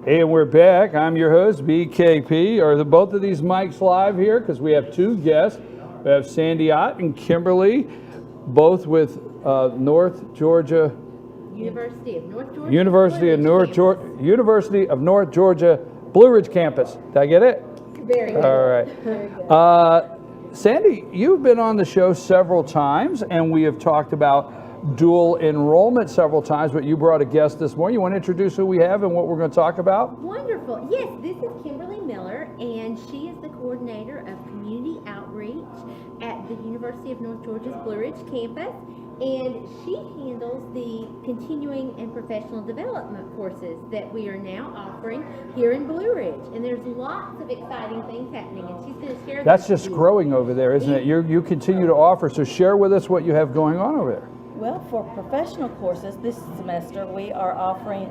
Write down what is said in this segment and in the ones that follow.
Hey, and we're back. I'm your host, BKP. Are both of these mics live here? Because we have two guests. We have Sandy Ott and Kimberly, both with North Georgia University of North Georgia. University of North Georgia Blue Ridge campus. Did I get it? Very good. All right. Very good. Sandy, you've been on the show several times, and we have talked about dual enrollment several times, but you brought a guest this morning. You want to introduce who we have and what we're going to talk about? Wonderful. Yes, this is Kimberly Miller, and she is the coordinator of community outreach at the University of North Georgia's Blue Ridge campus, and she handles the continuing and professional development courses that we are now offering here in Blue Ridge. And there's lots of exciting things happening, and she's going to share. That's just growing over there, isn't it? You continue to offer, so share with us what you have going on over there. Well, for professional courses this semester, we are offering,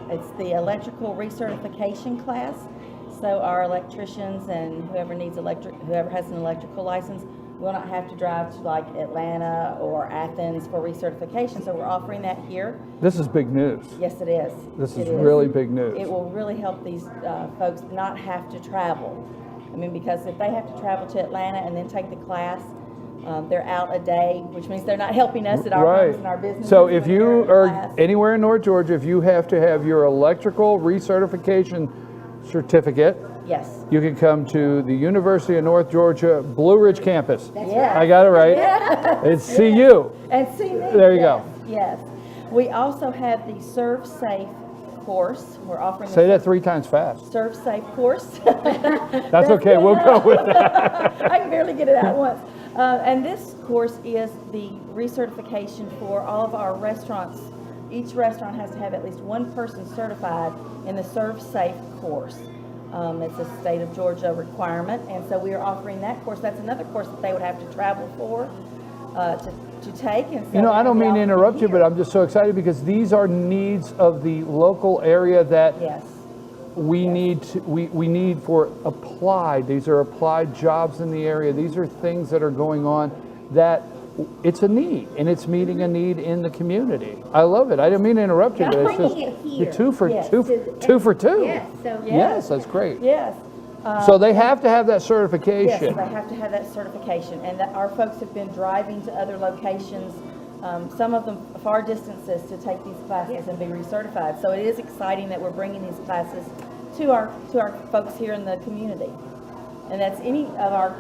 it's the electrical recertification class. So our electricians and whoever has an electrical license will not have to drive to like Atlanta or Athens for recertification. So we're offering that here. This is big news. Yes, it is. This is really big news. It will really help these folks not have to travel. I mean, because if they have to travel to Atlanta and then take the class, they're out a day, which means they're not helping us at our homes and our businesses. So if you are anywhere in North Georgia, if you have to have your electrical recertification certificate, yes, you can come to the University of North Georgia Blue Ridge campus. Yes. I got it right. Yeah. It's CU. And see me. There you go. Yes. We also have the Serve Safe course. We're offering Say that 3 times fast. Serve Safe course. That's okay. We'll go with that. I can barely get it out once. And this course is the recertification for all of our restaurants. Each restaurant has to have at least one person certified in the Serve Safe course. It's a state of Georgia requirement, and so we are offering that course. That's another course that they would have to travel for to take. And so I don't mean to interrupt you, but I'm just so excited because these are needs of the local area that we need for applied. These are applied jobs in the area. These are things that are going on that it's a need, and it's meeting a need in the community. I love it. I didn't mean to interrupt you, but it's just you're two for two. Yes, so yes, that's great. Yes. So they have to have that certification. Yes, they have to have that certification, and that our folks have been driving to other locations, some of them far distances, to take these classes and be recertified. So it is exciting that we're bringing these classes to our folks here in the community, and that's any of our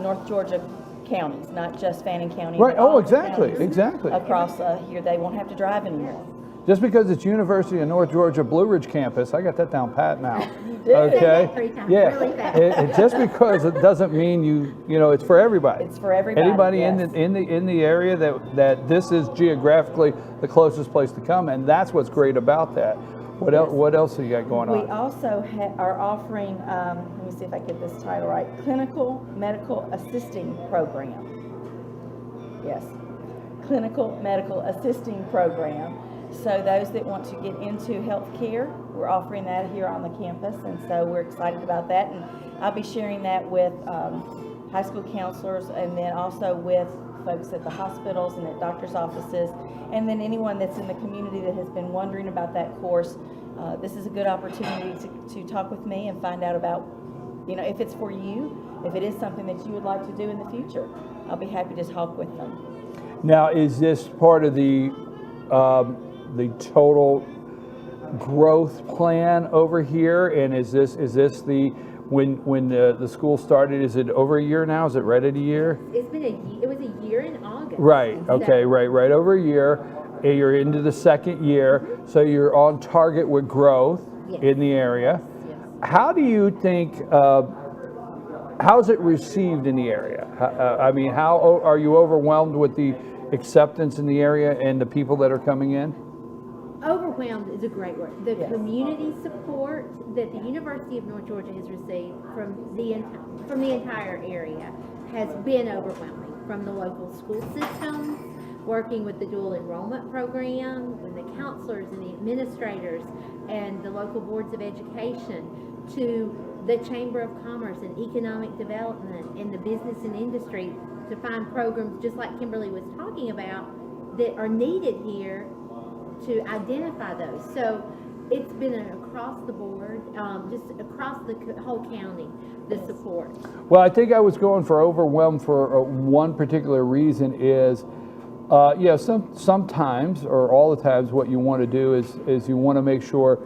North Georgia counties, not just Fannin County. Right. But all Oh, the exactly. counties Exactly. across here, they won't have to drive anymore. Just because it's University of North Georgia Blue Ridge campus, I got that down pat now. did. Okay. Say that 3 times really fast. Just because it doesn't mean it's for everybody. It's for everybody. Anybody yes. in the area that this is geographically the closest place to come, and that's what's great about that. What else have you got going on? We also are offering, let me see if I get this title right, Clinical Medical Assisting Program. Yes, Clinical Medical Assisting Program. So those that want to get into healthcare, we're offering that here on the campus, and so we're excited about that. And I'll be sharing that with high school counselors, and then also with folks at the hospitals and at doctors' offices, and then anyone that's in the community that has been wondering about that course. This is a good opportunity to talk with me and find out about, if it's for you, if it is something that you would like to do in the future. I'll be happy to talk with them. Now, is this part of the total growth plan over here? And is this the when the school started? Is it over a year now? Is it right at a year? It was a year in August. Right. Okay. Right over a year. You're into the second year, so you're on target with growth in the area. Yes. How do you think? How is it received in the area? I mean, how are you overwhelmed with the acceptance in the area and the people that are coming in? Overwhelmed is a great word. The community support that the University of North Georgia has received from the entire area has been overwhelming. From the local school systems, working with the dual enrollment program, with the counselors and the administrators and the local boards of education, to the Chamber of Commerce and Economic Development and the business and industry, to find programs just like Kimberly was talking about that are needed here to identify those. So it's been an across the board, just across the whole county, the support. Well, I think I was going for overwhelmed for one particular reason is, sometimes or all the times what you want to do is you want to make sure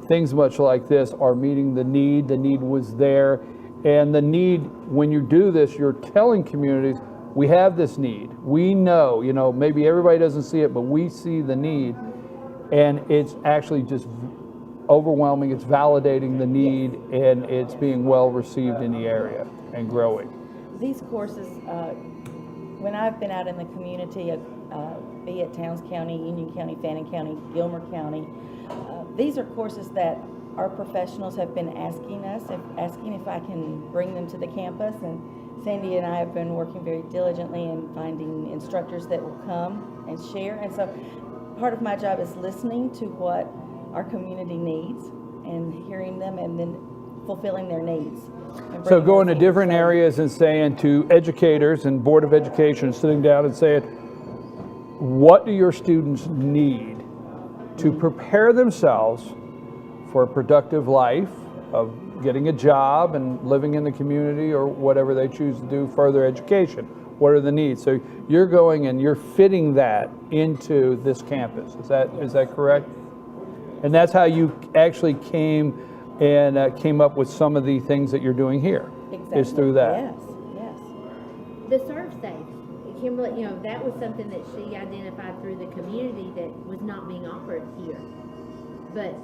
things much like this are meeting the need. The need was there, and the need, when you do this, you're telling communities, we have this need. We know, maybe everybody doesn't see it, but we see the need, and it's actually just overwhelming. It's validating the need, and it's being well received in the area and growing. These courses, when I've been out in the community, be it Towns County, Union County, Fannin County, Gilmer County, these are courses that our professionals have been asking if I can bring them to the campus, and Sandy and I have been working very diligently in finding instructors that will come and share. And so part of my job is listening to what our community needs and hearing them and then fulfilling their needs. So going to different areas and saying to educators and Board of Education, sitting down and saying, what do your students need to prepare themselves for a productive life of getting a job and living in the community or whatever they choose to do, further education? What are the needs? So you're going and you're fitting that into this campus. Is that correct? And that's how you actually came up with some of the things that you're doing here. Exactly. Is through that. Yes. The Serve Safe, Kimberly, that was something that she identified through the community that was not being offered here. But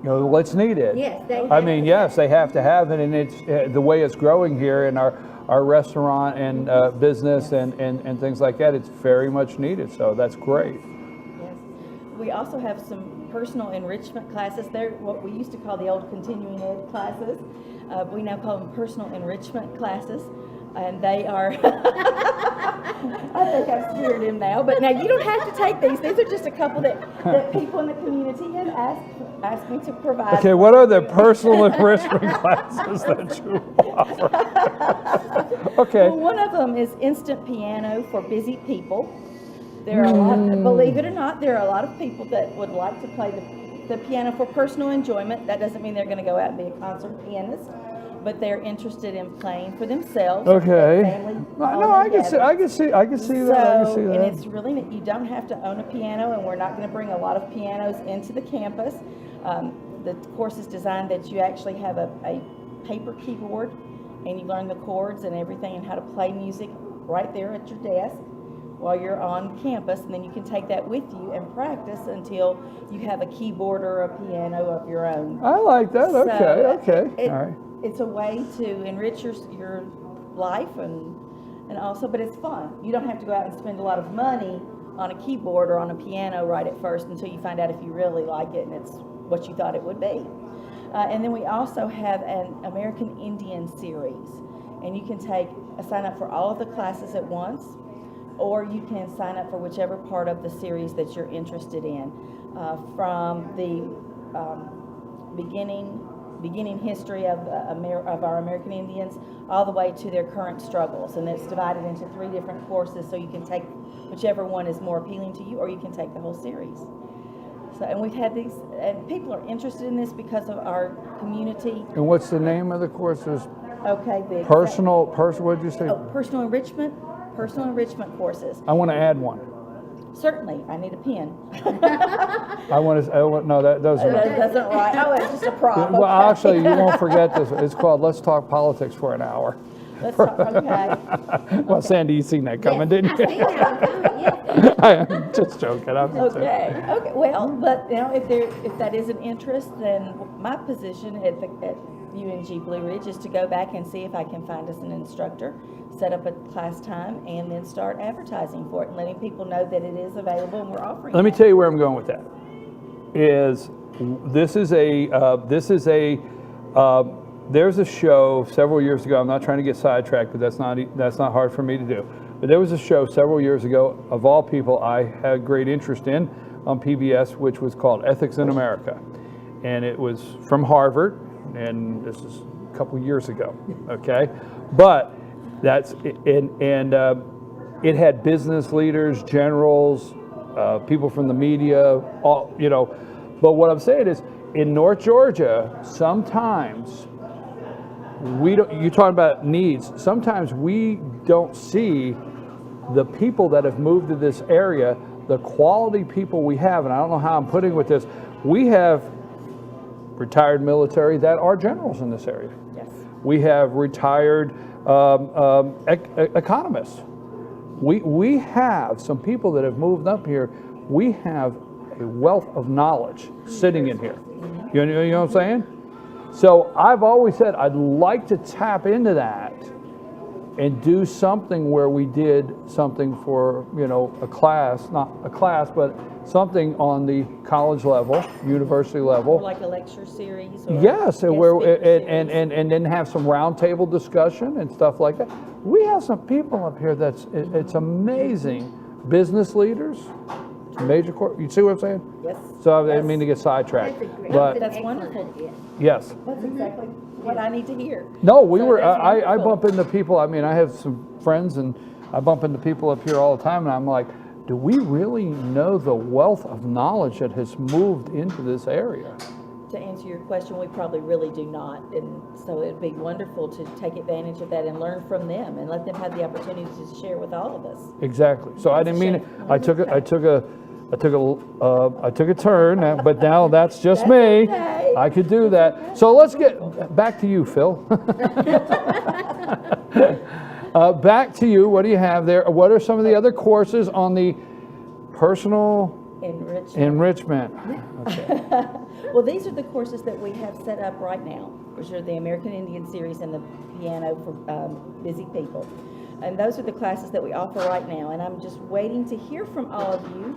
Let's need it. yes, Yes, they have to have it, and it's the way it's growing here in our restaurant and business and things like that. It's very much needed, so that's great. Yes. We also have some personal enrichment classes. They're what we used to call the old continuing ed classes. We now call them personal enrichment classes. And they are, I think I've scared him now, but now you don't have to take these. These are just a couple that people in the community have asked me to provide. Okay, what are the personal enrichment classes that you offer? Okay. Well, one of them is instant piano for busy people. There are a lot, believe it or not, there are a lot of people that would like to play the piano for personal enjoyment. That doesn't mean they're going to go out and be a concert pianist, but they're interested in playing for themselves. Okay. Family, No, I can see that. And it's really neat. You don't have to own a piano, and we're not going to bring a lot of pianos into the campus. The course is designed that you actually have a paper keyboard, and you learn the chords and everything and how to play music right there at your desk while you're on campus, and then you can take that with you and practice until you have a keyboard or a piano of your own. I like that. Okay. All right. It's a way to enrich your life and also, but it's fun. You don't have to go out and spend a lot of money on a keyboard or on a piano right at first until you find out if you really like it and it's what you thought it would be. And then we also have an American Indian series, and you can sign up for all of the classes at once, or you can sign up for whichever part of the series that you're interested in, from the beginning history of our American Indians all the way to their current struggles. And it's divided into 3 different courses, so you can take whichever one is more appealing to you, or you can take the whole series. So, and we've had these, and people are interested in this because of our community. And what's the name of the courses? Okay, what did you say? personal enrichment courses. I want to add one. Certainly, I need a pen. Those are. That's not right. Oh, it's just a prop. Well, Okay. actually, you won't forget this. It's called Let's Talk Politics for an Hour. Let's talk, okay. Well, Sandy, you seen that coming, didn't I you? see that coming, yes. I'm just joking. Okay. Well, but if that is an interest, then my position at UNG Blue Ridge is to go back and see if I can find us an instructor, set up a class time, and then start advertising for it and letting people know that it is available and we're offering Let me it. tell you where I'm going with that. There's a show several years ago. I'm not trying to get sidetracked, but that's not hard for me to do. But there was a show several years ago, of all people, I had great interest in on PBS, which was called Ethics in America, and it was from Harvard, and this is a couple years ago. Okay, but it had business leaders, generals, people from the media, all. But what I'm saying is, in North Georgia, sometimes we don't, you talk about needs, sometimes we don't see the people that have moved to this area, the quality people we have, and I don't know how I'm putting with this, we have retired military that are generals in this area. Yes. We have retired economists. We have some people that have moved up here. We have a wealth of knowledge sitting in here. You know what I'm saying? So I've always said I'd like to tap into that and do something where we did something for, a class, not a class, but something on the college level, university Or level. like a lecture series? Or Yes, and guest where speaker and, series? and then have some roundtable discussion and stuff like that. We have some people up here it's amazing. Business leaders, major you see what I'm saying? Yes. So I didn't Yes. mean to get sidetracked. That's a great, But That's excellent wonderful. idea. yes. That's exactly what I need to hear. No, we So were, that's I wonderful. bump into people, I mean, I have some friends and I bump into people up here all the time and I'm like, do we really know the wealth of knowledge that has moved into this area? To answer your question, we probably really do not. And so it'd be wonderful to take advantage of that and learn from them and let them have the opportunity to share with all of us. Exactly. So I didn't mean it, Shame. I took a turn, but now that's just me. okay. I could do that. So let's get back to you, Phil. Back to you. What do you have there? What are some of the other courses on the personal Enrichment. enrichment? Well, these are the courses that we have set up right now, which are the American Indian Series and the piano for busy people. And those are the classes that we offer right now. And I'm just waiting to hear from all of you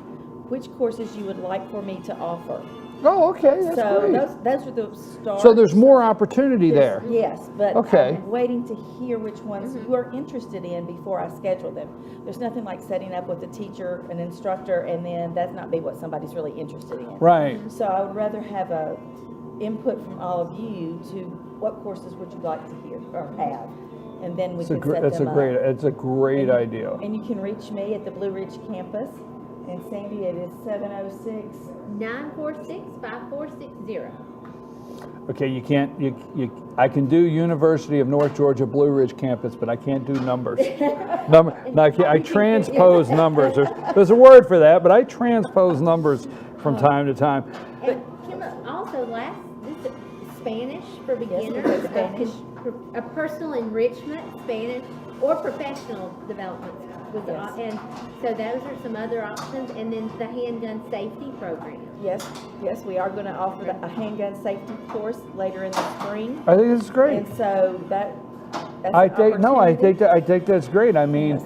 which courses you would like for me to offer. Oh, okay, that's So great. those are the starts. So there's more opportunity there. Yes, but Okay. I'm waiting to hear which ones you are interested in before I schedule them. There's nothing like setting up with a teacher, an instructor, and then that not be what somebody's really interested in. Right. So I would rather have a input from all of you to what courses would you like to hear or have, and then we can set them up. It's a great idea. And you can reach me at the Blue Ridge campus, and Sandy, it is 706. 946-5460. Okay, you can't, I can do University of North Georgia Blue Ridge campus, but I can't do numbers. I transpose numbers. There's a word for that, but I transpose numbers from time to time. And Kim, also this Spanish for beginners, we do Spanish. a personal enrichment, Spanish, or professional development. Yes. And so those are some other options, and then the handgun safety program. Yes, we are going to offer a handgun safety course later in the spring. I think this is great. And so that's I an think opportunity. I think that's great. I mean,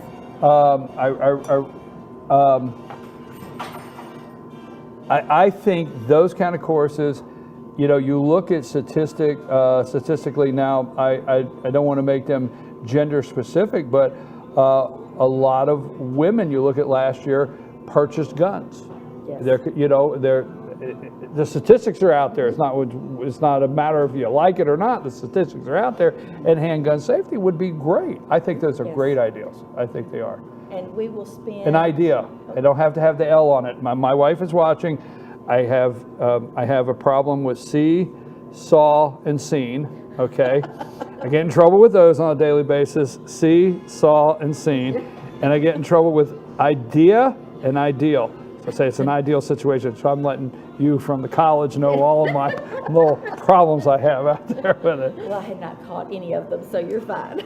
I think those kind of courses, you look at statistically now. I don't want to make them gender specific, but a lot of women you look at last year purchased guns. Yes. The statistics are out there. It's not a matter of you like it or not. The statistics are out there, and handgun safety would be great. I think those are Yes. great ideas. I think they are. And we will spend An idea. I don't have to have the L on it. My wife is watching. I have a problem with see, saw, and seen. Okay, I get in trouble with those on a daily basis. See, saw, and seen, and I get in trouble with idea and ideal. So I say it's an ideal situation. So I'm letting you from the college know all of my little problems I have out there with it. Well, I had not caught any of them, so you're fine.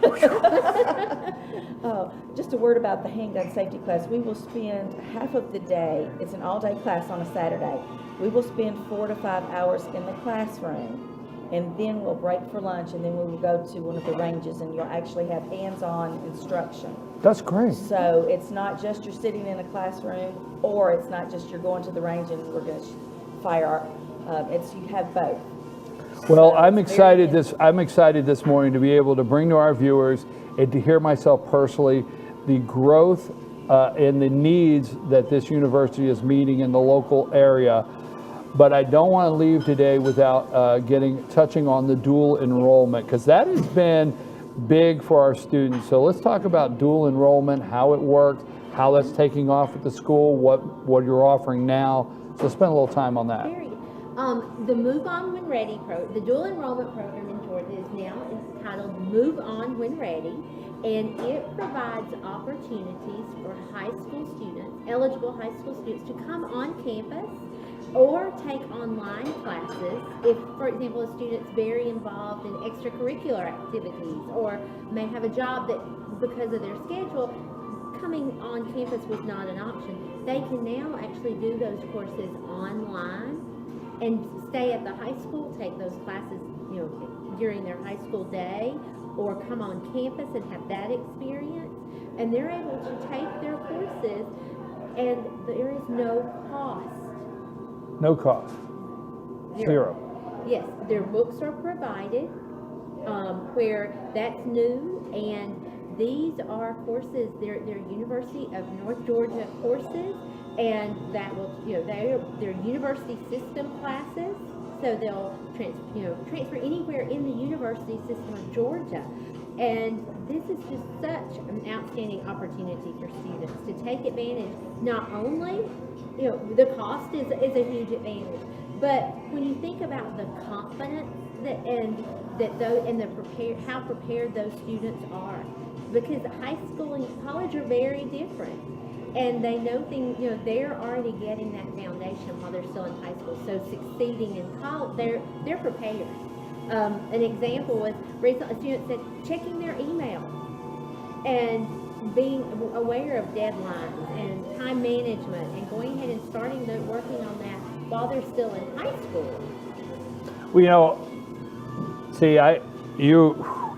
Just a word about the handgun safety class. We will spend half of the day, it's an all-day class on a Saturday. We will spend 4 to 5 hours in the classroom, and then we'll break for lunch, and then we will go to one of the ranges, and you'll actually have hands-on instruction. That's great. So it's not just you're sitting in a classroom, or it's not just you're going to the range and we're going to fire. It's you have both. Well, So I'm it's very excited I'm excited this morning to be able to bring to our viewers and to hear myself personally the growth and the needs that this university is meeting in the local area. But I don't want to leave today without touching on the dual enrollment, because that has been big for our students. So let's talk about dual enrollment, how it works, how that's taking off at the school, what you're offering now. So spend a little time on that. Very. The Move On When Ready the dual enrollment program in Georgia is now entitled Move On When Ready, and it provides opportunities for high school students, eligible high school students, to come on campus or take online classes. If, for example, a student's very involved in extracurricular activities or may have a job that, because of their schedule, coming on campus was not an option, they can now actually do those courses online and stay at the high school, take those classes, during their high school day, or come on campus and have that experience. And they're able to take their courses, and there is no cost. No cost. Zero. Yes, their books are provided, where that's new, and these are courses, they're University of North Georgia courses, and that will, they're university system classes, so they'll transfer anywhere in the university system of Georgia. And this is just such an outstanding opportunity for students to take advantage. Not only, the cost is a huge advantage, but when you think about the confidence how prepared those students are, because high school and college are very different, and they know things. They're already getting that foundation while they're still in high school. So succeeding in college, they're prepared. An example was recently a student said checking their email and being aware of deadlines and time management and going ahead and starting working on that while they're still in high school. Well,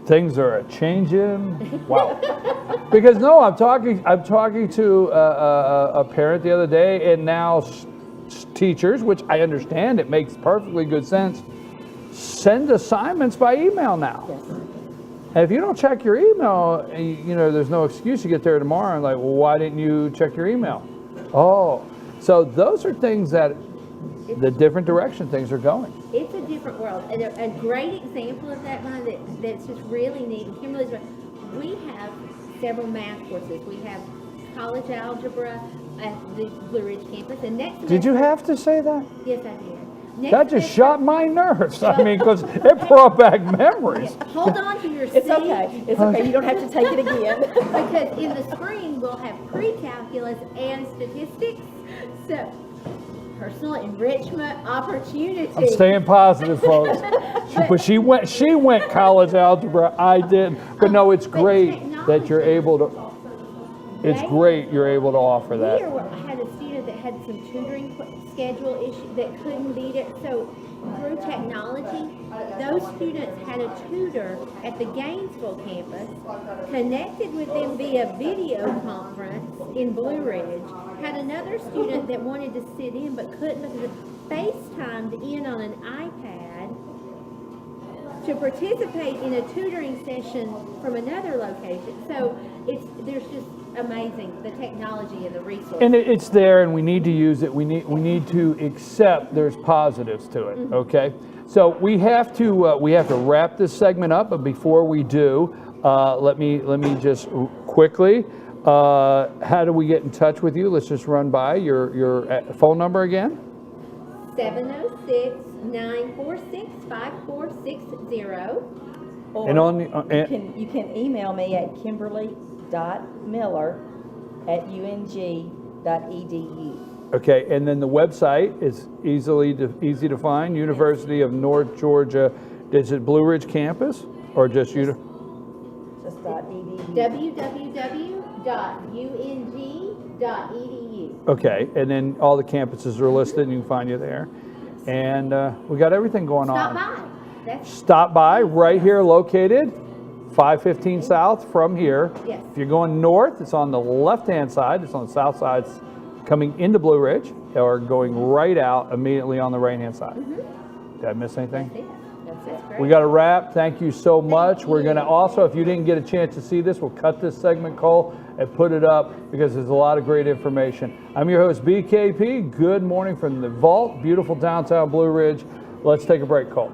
things are a changing. Wow. Because I'm talking to a parent the other day, and now teachers, which I understand, it makes perfectly good sense, send assignments by email now. Yes. And if you don't check your email, there's no excuse. You get there tomorrow and well, why didn't you check your email? Oh, so those are things that the different direction things are going. It's a different world. And a great example of that, that's just really neat. And Kimberly's right. We have several math courses. We have college algebra at the Blue Ridge campus. And next Did you have to say that? Yes, I did. That just shot my nerves. Because it brought back memories. Hold on to your seat. It's okay. It's okay. You don't have to take it again. Because in the spring, we'll have pre-calculus and statistics. So, personal enrichment opportunity. I'm staying positive, folks. But she went college algebra. I didn't. But no, it's great that you're able to. It's great you're able to offer that. I had a student that had some tutoring schedule issues that couldn't beat it. So through technology, those students had a tutor at the Gainesville campus, connected with them via video conference in Blue Ridge, had another student that wanted to sit in but couldn't because of FaceTimed in on an iPad to participate in a tutoring session from another location. So there's just amazing, the technology and the resources. And it's there, and we need to use it. We need to accept there's positives to it. Mm-hmm. Okay, so we have to wrap this segment up. But before we do, let me just quickly. How do we get in touch with you? Let's just run by your phone number again. 706-946-5460. Or And on the, you can email me at kimberly.miller@ung.edu. Okay, and then the website is easy to find. University of North Georgia. Is it Blue Ridge campus or just you? Just .edu. www.ung.edu. Okay, and then all the campuses are listed, and you can find you there. And we got everything going Stop on. by. Stop by right here, located 515 South from here. Yes. If you're going north, it's on the left-hand side. It's on the south side, it's coming into Blue Ridge, or going right out immediately on the right-hand side. Did I miss anything? That's great. We got to wrap. Thank you so much. We're going to also, if you didn't get a chance to see this, we'll cut this segment, Cole, and put it up because there's a lot of great information. I'm your host, BKP. Good morning from the Vault, beautiful downtown Blue Ridge. Let's take a break, Cole.